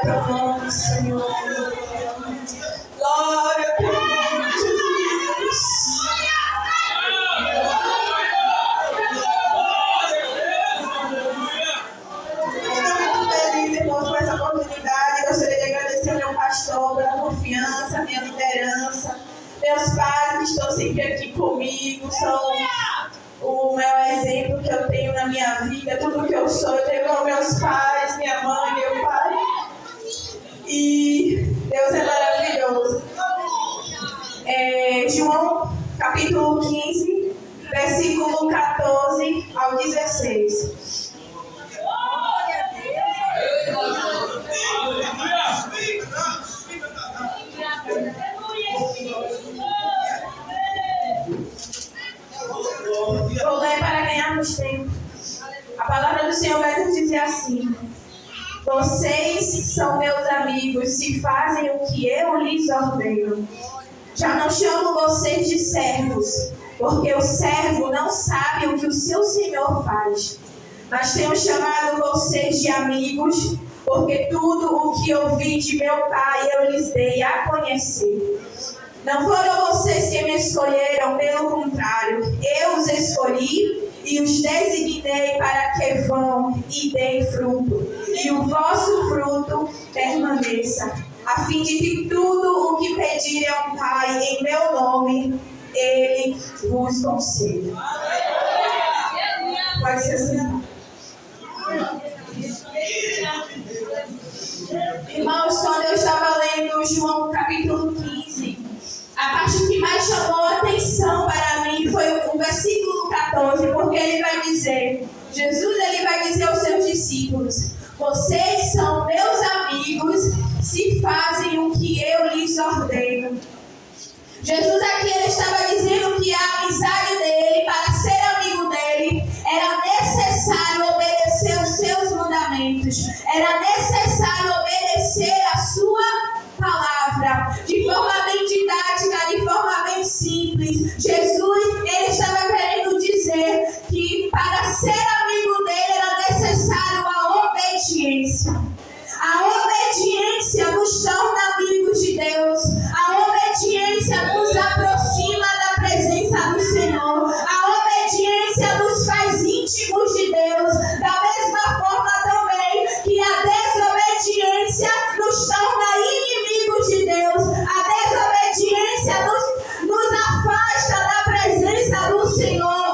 teu nome, Senhor. Glória a teu nome, Jesus. Estou muito feliz, irmãos, com essa oportunidade. Gostaria de agradecer ao meu pastor pela confiança, minha liderança, meus pais que estão sempre aqui comigo, são o maior exemplo que eu tenho na minha vida. Tudo que eu sou, eu tenho meus pais, minha mãe, meu pai. E Deus é maravilhoso. João, capítulo 15, versículo 14 ao 16. Vou ler para ganharmos tempo. A palavra do Senhor vai nos dizer assim: vocês são meus amigos se fazem o que eu lhes ordeno. Já não chamo vocês de servos, porque o servo não sabe o que o seu senhor faz. Mas tenho chamado vocês de amigos, porque tudo o que ouvi de meu Pai eu lhes dei a conhecer. Não foram vocês que me escolheram, pelo contrário, eu os escolhi e os designei para que vão e deem fruto, e o vosso fruto permaneça, a fim de que tudo o que pedirem ao Pai em meu nome, Ele vos conceda. Pode ser assim. Irmãos, quando eu estava lendo João capítulo 15, a parte que mais chamou a atenção para mim foi o versículo 14, porque ele vai dizer, Jesus ele vai dizer aos seus discípulos: vocês são meus amigos se fazem o que eu lhes ordeno. Jesus aqui ele estava dizendo que a amizade dele, para ser amigo dele, era necessário obedecer os seus mandamentos, era necessário obedecer a sua palavra, de forma bem didática, de forma bem simples. Jesus, ele estava querendo dizer que para ser amigo dele era necessário a obediência. A obediência nos torna amigos de Deus. A obediência nos aproxima da presença do Senhor. A obediência nos faz íntimos de Deus. Da mesma forma também que a desobediência nos torna inimigos de Deus. A desobediência nos afasta da presença do Senhor.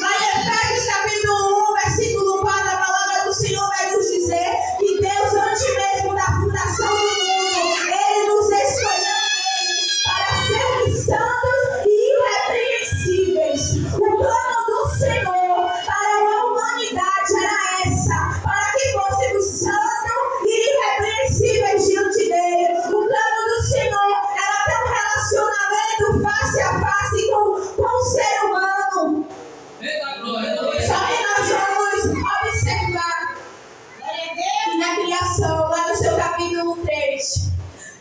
Lá em Efésios capítulo 1, versículo 4, a palavra do Senhor vai nos dizer que Deus, antes mesmo da fundação do mundo, Ele nos escolheu nele para sermos santos e irrepreensíveis. O plano do Senhor para a humanidade era essa, para que fôssemos santos e irrepreensíveis diante dele. O plano do Senhor era ter um relacionamento face a face com o ser humano. Só que nós vamos observar que na criação, lá no seu capítulo 3,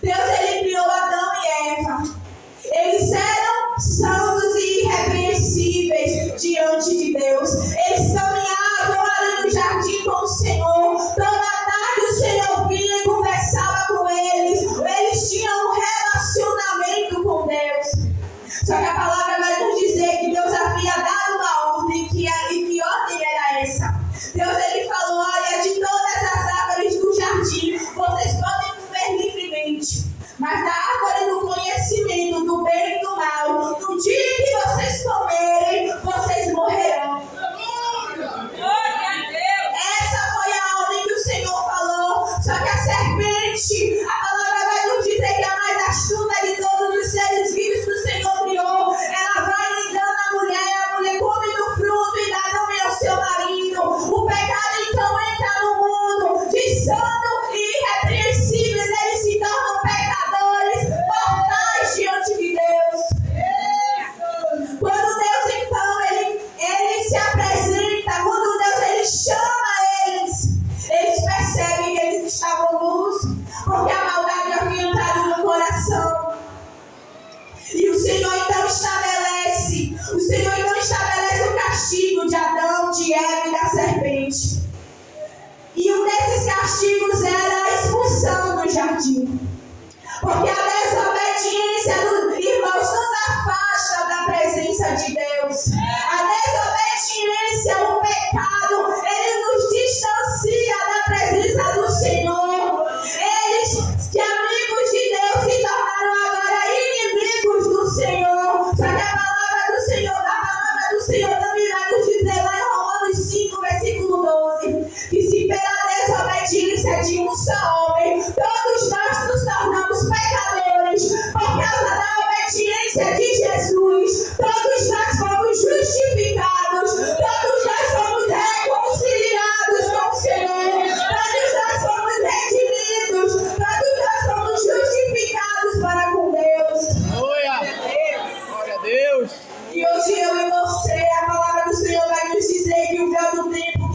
Deus ele criou Adão e Eva. Eles eram santos e irrepreensíveis diante de Deus. Eles caminhavam ali no jardim com o Senhor. Toda tarde o Senhor vinha e conversava com eles. Eles tinham um relacionamento com Deus. Só que a palavra vai nos dizer que Deus havia dado uma ordem, e que ordem era essa? Deus ele falou: olha, de todas as árvores do jardim vocês podem comer livremente, mas santidade. Porque a desobediência dos irmãos nos afasta da presença de Deus. A desobediência, o pecado, ele nos distancia da presença do Senhor. Eles, que amigos de Deus, se tornaram agora inimigos do Senhor. Só que a palavra do Senhor também vai nos dizer lá em Romanos 5, versículo 12, que se pela desobediência de um só homem, todos nós nos tornamos pecadores, por causa da obediência de Jesus, todos nós fomos justificados, todos nós fomos reconciliados com o Senhor, todos nós fomos redimidos, todos nós fomos justificados para com Deus. Glória a Deus. E hoje eu e você, a palavra do Senhor vai nos dizer que o véu do tempo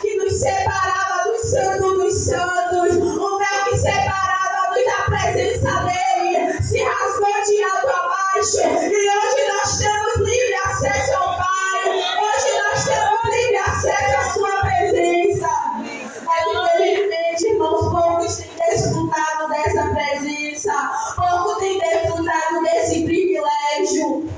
que nos separava do Santo dos Santos, o véu que separava-nos da presença dele, se rasgou de alto a baixo, e hoje nós temos livre acesso ao Pai, hoje nós temos livre acesso à sua presença. Mas infelizmente, irmãos, poucos têm desfrutado dessa presença, poucos têm desfrutado desse privilégio.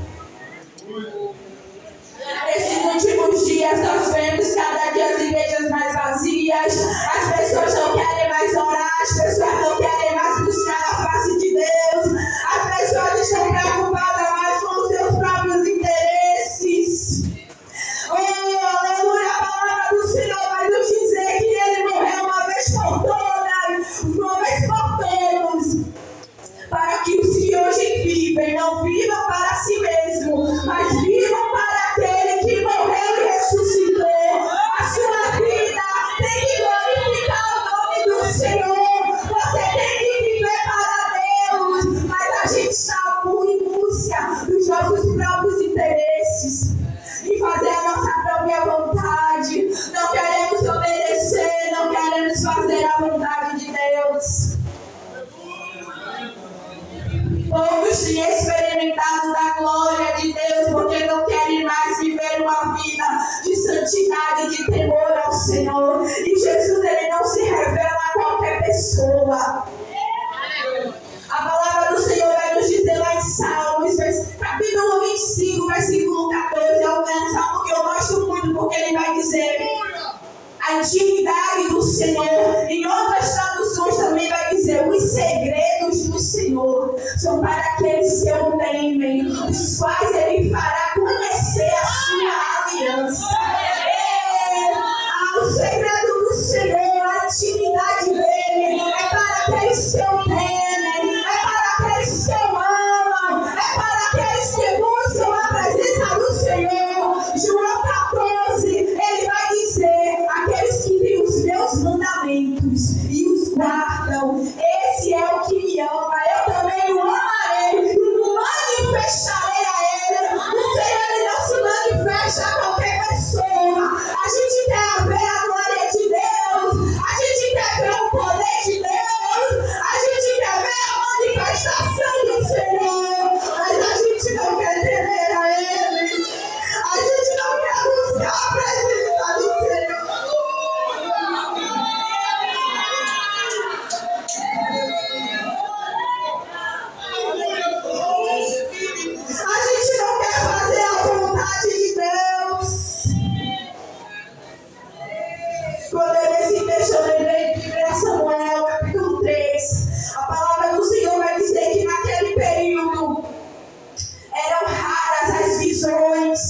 Nesses últimos dias nós vemos cada dia as igrejas mais vazias, as pessoas não querem mais orar, as pessoas não querem mais buscar a face de Deus, as pessoas estão preocupadas mais com os seus próprios interesses. Oh, aleluia, a palavra do Senhor vai nos dizer que ele morreu uma vez por todos, para que os que hoje vivem não vivam para si mesmos, mas vivam para aquele que morreu e ressuscitou. A sua vida tem que glorificar o nome do Senhor. Você tem que viver para Deus, mas a gente está em busca dos nossos próprios interesses, em fazer a nossa própria vontade. Não queremos obedecer, não queremos fazer a vontade de Deus. Poucos têm experimentado da glória de Deus porque não querem mais viver uma vida de santidade, de temor ao Senhor. E Jesus, ele não se revela a qualquer pessoa. A palavra do Senhor vai nos dizer lá em Salmos, capítulo 25, versículo 14. É um salmo que eu gosto muito porque ele vai dizer a intimidade do Senhor. Em outras traduções também vai dizer os segredos do Senhor são para aqueles que o temem, os quais ele fará conhecer a sua aliança. O segredo do Senhor, a intimidade dele é para aqueles que o temem, é para aqueles que o amam, é para aqueles que buscam a presença do Senhor. João 14, ele vai dizer aqueles que têm os meus mandamentos e os guardam, esse é o que me ama, eu também o amarei e me manifestarei a ele. O Senhor, ele não se manifesta a qualquer pessoa. A gente quer ver a glória de Deus, a gente quer ver o poder de Deus, a gente quer ver a manifestação do Senhor, mas a gente não quer temer a ele, a gente não quer buscar a presença do Senhor. A gente não quer fazer a vontade de Deus. Quando eu li esse texto, eu lembrei de 1 Samuel, capítulo 3. A palavra do Senhor vai dizer que naquele período eram raras as visões.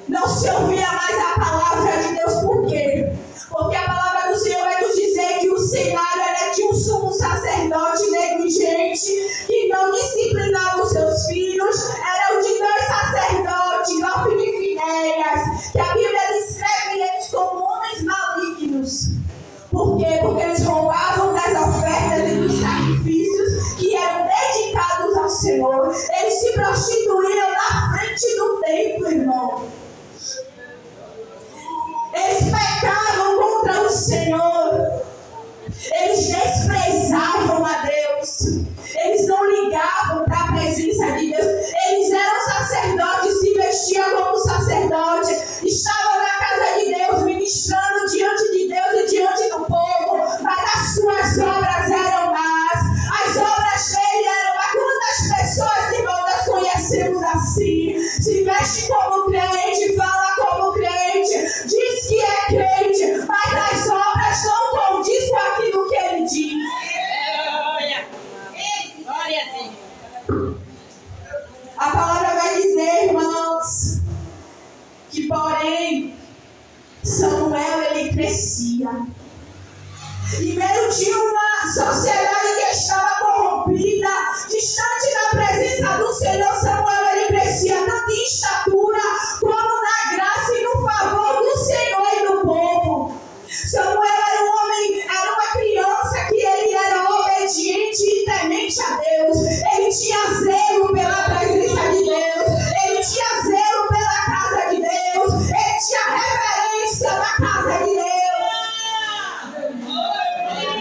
Não se ouvia mais a palavra de Deus. Por quê? Porque a palavra do Senhor vai nos dizer que o cenário era de um sumo sacerdote negligente que não disciplinava os seus filhos. Era o de 2 sacerdotes, Ofni e Finéias, que a Bíblia descreve eles como homens malignos. Por quê? Porque eles roubavam das ofertas e dos sacrifícios que eram dedicados ao Senhor. Eles se prostituíram na frente do templo, irmão. veste como crente, fala como crente, diz que é crente, mas as obras não condiz com aquilo que ele diz. A palavra vai dizer, irmãos, que porém Samuel ele crescia. E meio de uma sociedade que estava corrompida, distante da presença do Senhor, Samuel ele crescia tanto em estatura como na graça e no favor do Senhor e do povo. Samuel era um homem, era uma criança que ele era obediente e temente a Deus. Ele tinha zelo pela presença de Deus. Ele tinha zelo pela casa de Deus. Ele tinha reverência na casa de Deus.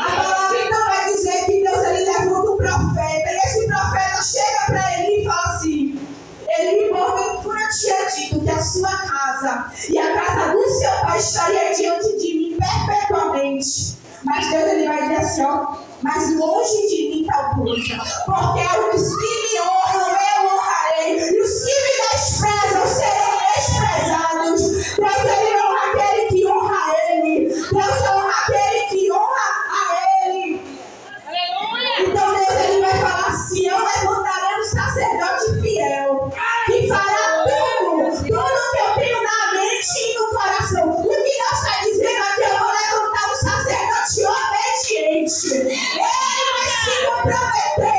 A palavra então vai dizer que Deus ele levanta um profeta. E esse profeta chega para ele e fala assim: ele porventura tinha dito que a sua casa e a casa do seu pai estaria diante de mim perpetuamente. Mas Deus ele vai dizer assim, ó: mas longe de mim tal coisa, porque os que me honram eu honrarei, e os que me desprezam serão desprezados. Deus ele honra aquele que honra ele. Deus honra aquele que honra a ele. Aleluia. Então Deus ele vai falar assim: eu levantarei um sacerdote fiel que fará tudo que eu tenho na mente e no coração. O que Deus está dizendo aqui: eu vou levantar um sacerdote obediente. Ele vai se comprometer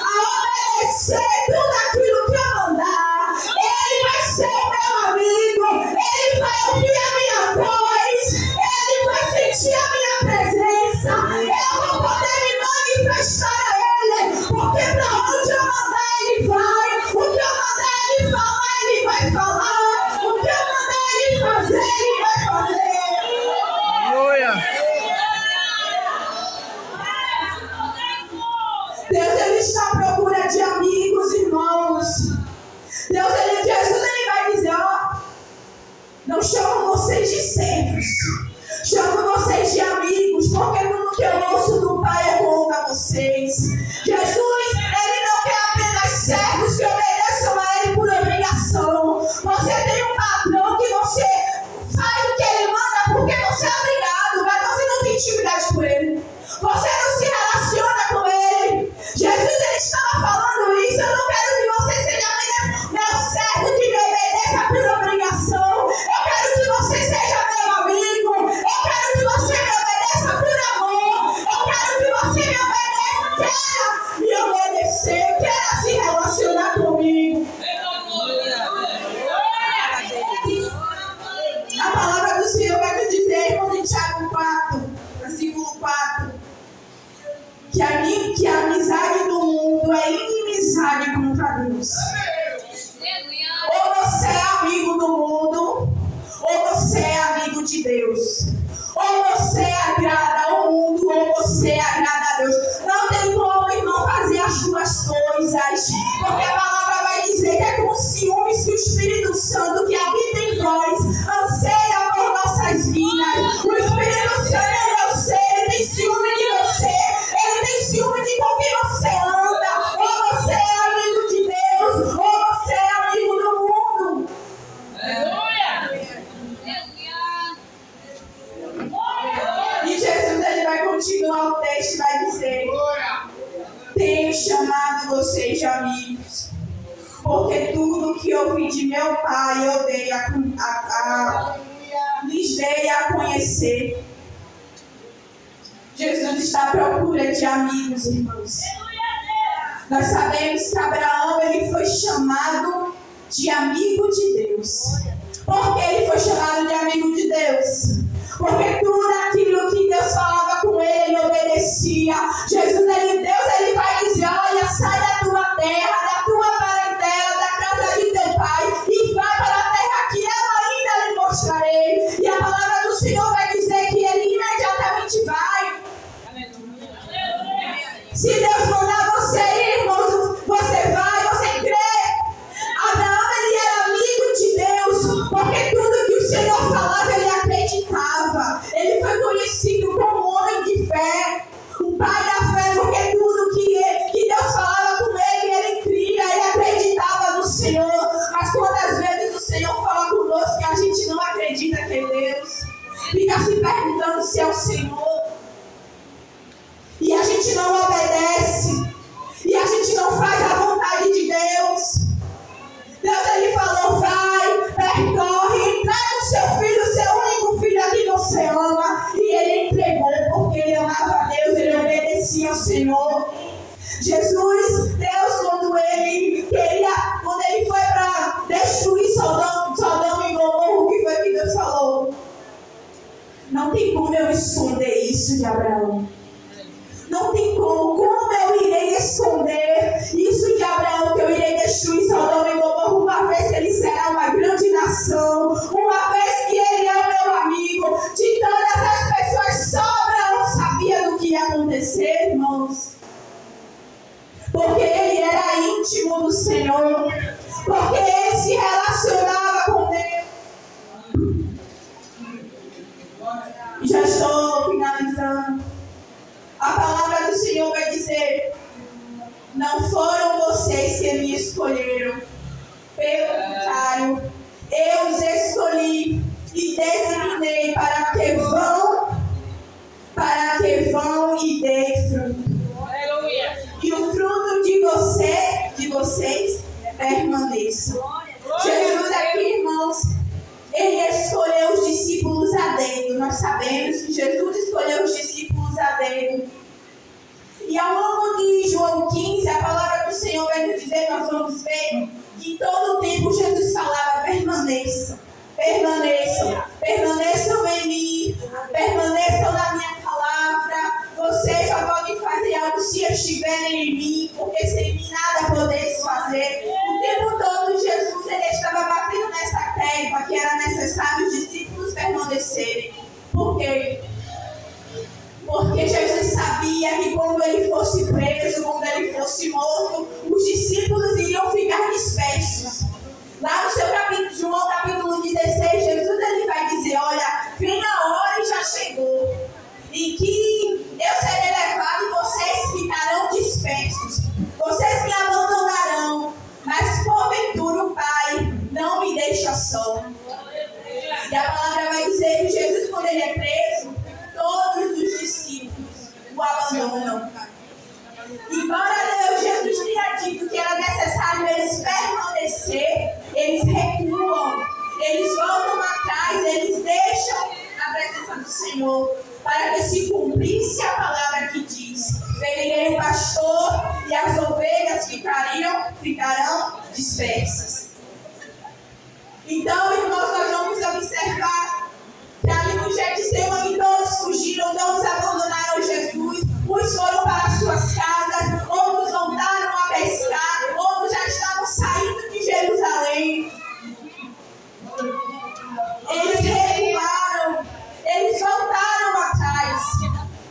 a obedecer tudo aquilo que eu mandar. Ele vai ser meu amigo. Ele vai ouvir a minha voz. Ele vai sentir a minha presença. Eu vou poder me manifestar a ele, porque para onde eu mandar ele vai. O que eu mandar ele falar, ele vai falar. O que eu mandar ele fazer, ele vai fazer. Aleluia. Deus ele está à procura de amigos, irmãos. Deus ele, Jesus ele vai dizer: ó, não chamo vocês de servos, chamo vocês de amigos, porque tudo que eu ouço do Pai eu conto a vocês. Jesus ele não quer apenas servos que obedeçam a ele por obrigação. Você tem um patrão que você faz o que ele manda porque você é obrigado, mas você não tem intimidade com ele. Você não se relaciona com ele. Jesus ele estava falando isso: eu não quero que você seja meu servo que me obedeça por obrigação. Eu quero que você seja meu amigo. Eu quero que você me obedeça por amor. Eu quero que você me obedeça, queira me obedecer, queira se relacionar comigo. A palavra do Senhor vai nos dizer, irmão, em Tiago 4, versículo 4, que a amizade do mundo é inimizade contra Deus. Ou você é amigo do mundo, ou você é amigo de Deus. Ou você agrada ao mundo, ou você agrada a Deus. Não tem como, irmão, fazer as duas coisas. Porque a palavra vai dizer que é com ciúmes que o Espírito Santo que habita em vós anseia por nossas vidas. O Espírito Santo ele é o ser, ele tem ciúme de você. Ele tem ciúme de com quem você anda. Ou você é amigo de Deus, ou você é amigo do mundo. E Jesus ele vai continuar o texto e vai dizer: tenho chamado vocês de amigos, porque tudo que ouvi de meu Pai eu lhes dei a conhecer. Jesus está à procura de amigos, irmãos. Nós sabemos que Abraão ele foi chamado de amigo de Deus. Por que ele foi chamado de amigo de Deus? Porque tudo aquilo que Deus falava com ele, ele obedecia. Jesus, Deus ele vai dizer: olha, sai da tua terra, da tua parentela, da casa de teu pai e vai para a terra que eu ainda lhe mostrarei. E a palavra do Senhor vai dizer que ele imediatamente vai. Se Deus mandar você ir, irmãos, você vai, você crê. Abraão ele era amigo de Deus, porque tudo que o Senhor falava ele acreditava. Ele foi conhecido como um homem de fé, um pai da fé, porque tudo que Deus falava com ele, ele cria, ele acreditava no Senhor. Mas quantas vezes gente não obedece e a gente não faz a vontade de Deus. Deus, ele falou, vai, percorre, entrega o seu filho, o seu único filho a quem você ama. E ele entregou porque ele amava a Deus, ele obedecia ao Senhor. Jesus, Deus, quando ele foi para destruir Sodoma e Gomorra, o que foi que Deus falou? Não tem como eu esconder isso de Abraão. Não tem como eu irei esconder isso de Abraão, que eu irei destruir Sodoma e Gomorra, uma vez que ele será uma grande nação, uma vez que ele é o meu amigo. De todas as pessoas, só Abraão sabia do que ia acontecer, irmãos. Porque ele era íntimo do Senhor, porque ele se relacionava com Deus. E já estou finalizando. A palavra do Senhor vai dizer: não foram vocês que me escolheram, pelo contrário, eu os escolhi e designei para que vão e deem fruto. E o fruto de vocês permaneça. Jesus aqui, irmãos, ele escolheu os discípulos a dedo. Nós sabemos que Jesus escolheu os discípulos a dedo. E ao longo de João 15, a palavra do Senhor vai nos dizer, nós vamos ver, que em todo o tempo Jesus falava: permaneçam, permaneçam, permaneçam em mim, permaneçam na minha palavra. Vocês só podem fazer algo se estiverem em mim, porque sem mim nada podeis fazer. O tempo todo Jesus ele estava batendo nessa tecla que era necessário os discípulos permanecerem. Por quê? Porque Jesus sabia que quando ele fosse preso, quando ele fosse morto, os discípulos iriam ficar dispersos. Lá no seu capítulo, João capítulo 16, Jesus ele vai dizer: olha, vem a hora e já chegou, em que eu serei levado e vocês ficarão dispersos. Vocês me abandonarão, mas porventura o Pai não me deixa só. E a palavra vai dizer que Jesus, quando ele é preso, todos os discípulos o abandonam. Embora Jesus tenha dito que era necessário eles permanecer, eles recuam, eles voltam atrás, eles deixam a presença do Senhor, para que se cumprisse a palavra que diz: ferirei o pastor e as ovelhas ficarão dispersas. Então, irmãos, nós vamos observar que ali no Getsemane todos fugiram, todos abandonaram Jesus, uns foram para suas casas, outros voltaram a pescar, outros já estavam saindo de Jerusalém. Eles recuaram, eles voltaram atrás.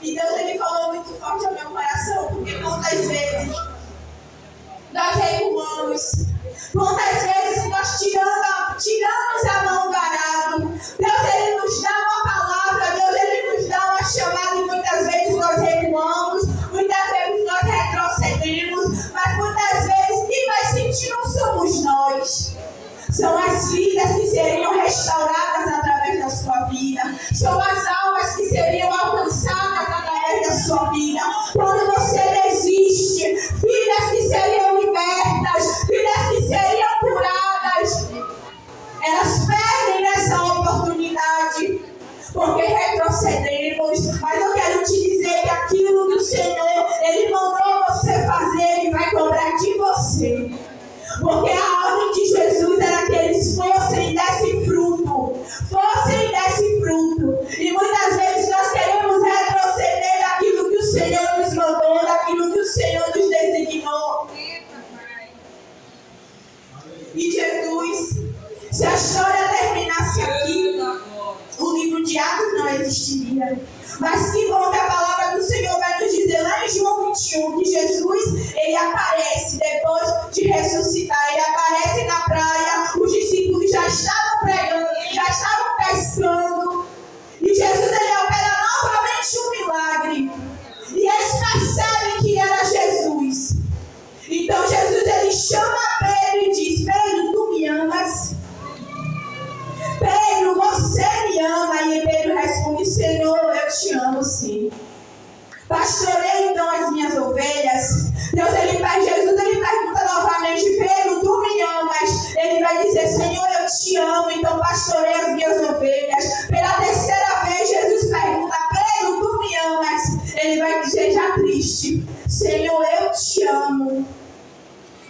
E Deus ele falou muito forte ao meu coração, porque quantas vezes nós recuamos, quantas vezes nós tiramos a mão do arado. Deus ele nos dá uma palavra, Deus ele nos dá uma chamada e muitas vezes nós recuamos, muitas vezes nós retrocedemos, mas muitas vezes quem vai sentir não somos nós. São as vidas que seriam restauradas através da sua vida. São as almas que seriam alcançadas através da sua vida. Quando você desiste, vidas que seriam libertas, vidas que seriam curadas, elas perdem essa oportunidade, porque retrocedemos. Mas eu quero te dizer que aquilo que o Senhor ele mandou você fazer, Ele vai cobrar de você. Porque a ordem de Jesus era que eles fossem e dessem fruto. Fossem e dessem fruto. E muitas vezes nós queremos retroceder daquilo que o Senhor nos mandou, daquilo que o Senhor nos designou. E Jesus, se a história terminasse aqui, o livro de Atos não existiria. Mas que bom que a palavra do Senhor vai nos dizer lá em João 21 que Jesus, ele aparece depois de ressuscitar. Ele aparece na praia, os discípulos já estavam pregando, já estavam pescando. E Jesus, ele opera novamente um milagre. E eles percebem que era Jesus. Então Jesus, ele chama Pedro e diz: Pedro, tu me amas? Pedro, você me ama? E Pedro responde: Senhor, eu te amo sim. Pastorei então as pastorei as minhas ovelhas. Pela terceira vez, Jesus pergunta: Pedro, tu me amas? Ele vai dizer já triste: Senhor, eu te amo.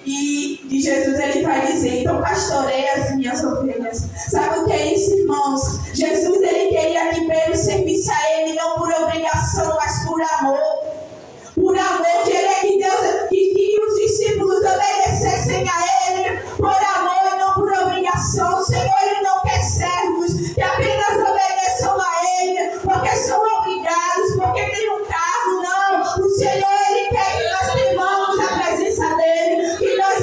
E Jesus ele vai dizer: então pastorei as minhas ovelhas. Sabe o que é isso, irmãos? Jesus ele queria que Pedro servisse a ele não por obrigação, mas por amor. Por amor, queria que Deus, que os discípulos obedecessem a ele por amor e não por obrigação. O Senhor ele não quer servos que apenas obedeçam a ele porque são obrigados, porque tem um cargo. Não, o Senhor ele quer que nós temamos a presença dele, que nós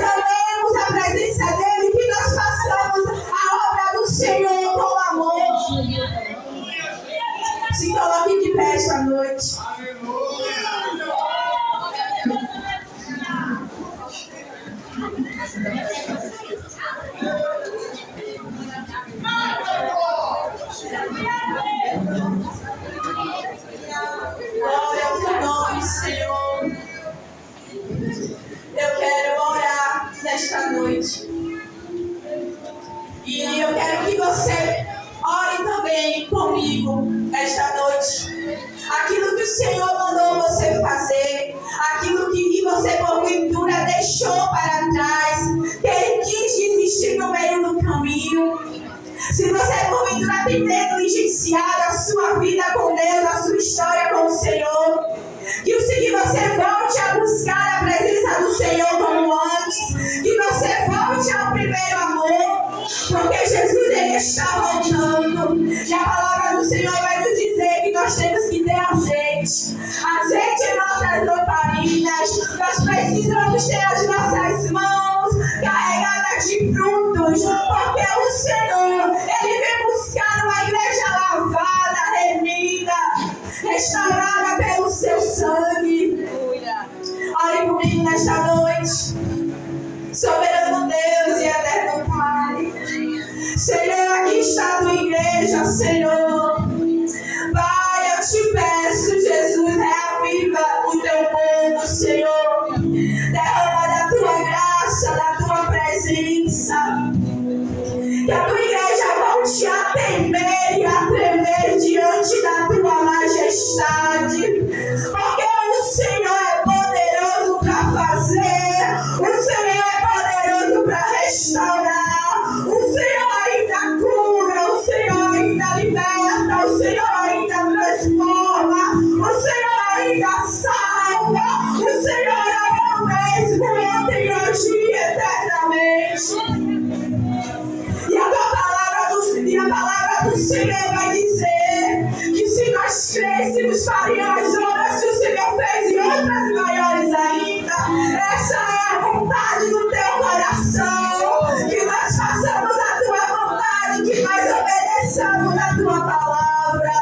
amemos a presença dele, que nós façamos a obra do Senhor com amor. Se coloque de pé esta noite. Glória ao teu nome, Senhor. Eu quero orar nesta noite. E eu quero que você ore também comigo esta noite. Aquilo que o Senhor mandou você fazer, aquilo que você porventura deixou para trás, que Ele quis desistir no meio do caminho. Se você porventura tem negligenciado a sua vida com Deus, a sua história com o Senhor, que você volte a buscar a presença do Senhor como antes, que você volte ao primeiro amor, porque Jesus ele está voltando. E a palavra do Senhor vai nos dizer que nós temos que ter azeite em nossas lamparinas. Nós precisamos ter as nossas mãos carregadas de frutos, porque o Senhor ele vem buscar uma igreja lavada, remida, restaurada pelo seu sangue. Ore comigo nesta noite. Soberano Deus e eterno Pai, Senhor, aqui está a tua igreja, Senhor. Pai, eu te peço, Jesus, reaviva o teu povo, Senhor. Derrama da tua graça, da tua presença. Que a tua igreja volte a temer e a tremer diante da tua majestade. Porque o Senhor é poderoso para fazer. O Senhor é poderoso para restaurar. O Senhor ainda cura. O Senhor ainda liberta. O Senhor ainda transforma. O Senhor ainda salva. O Senhor é o mesmo ontem, hoje e eternamente. E a palavra do Senhor vai dizer que se nós crescêssemos, faríamos as obras que o Senhor fez e outras maiores ainda. Essa é a vontade do teu coração, que nós façamos a tua vontade, que nós obedeçamos a tua palavra.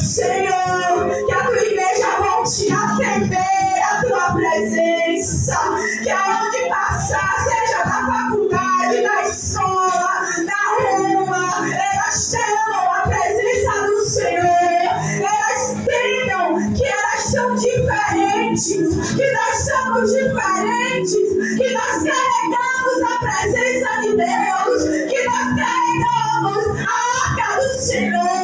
Senhor, que a tua igreja volte a temer a tua presença, que aonde passar, seja na faculdade, na escola, na rua, elas tenham a presença do Senhor, elas entendam que elas são diferentes, que nós somos diferentes, que nós carregamos a presença de Deus, que nós carregamos a arca do Senhor.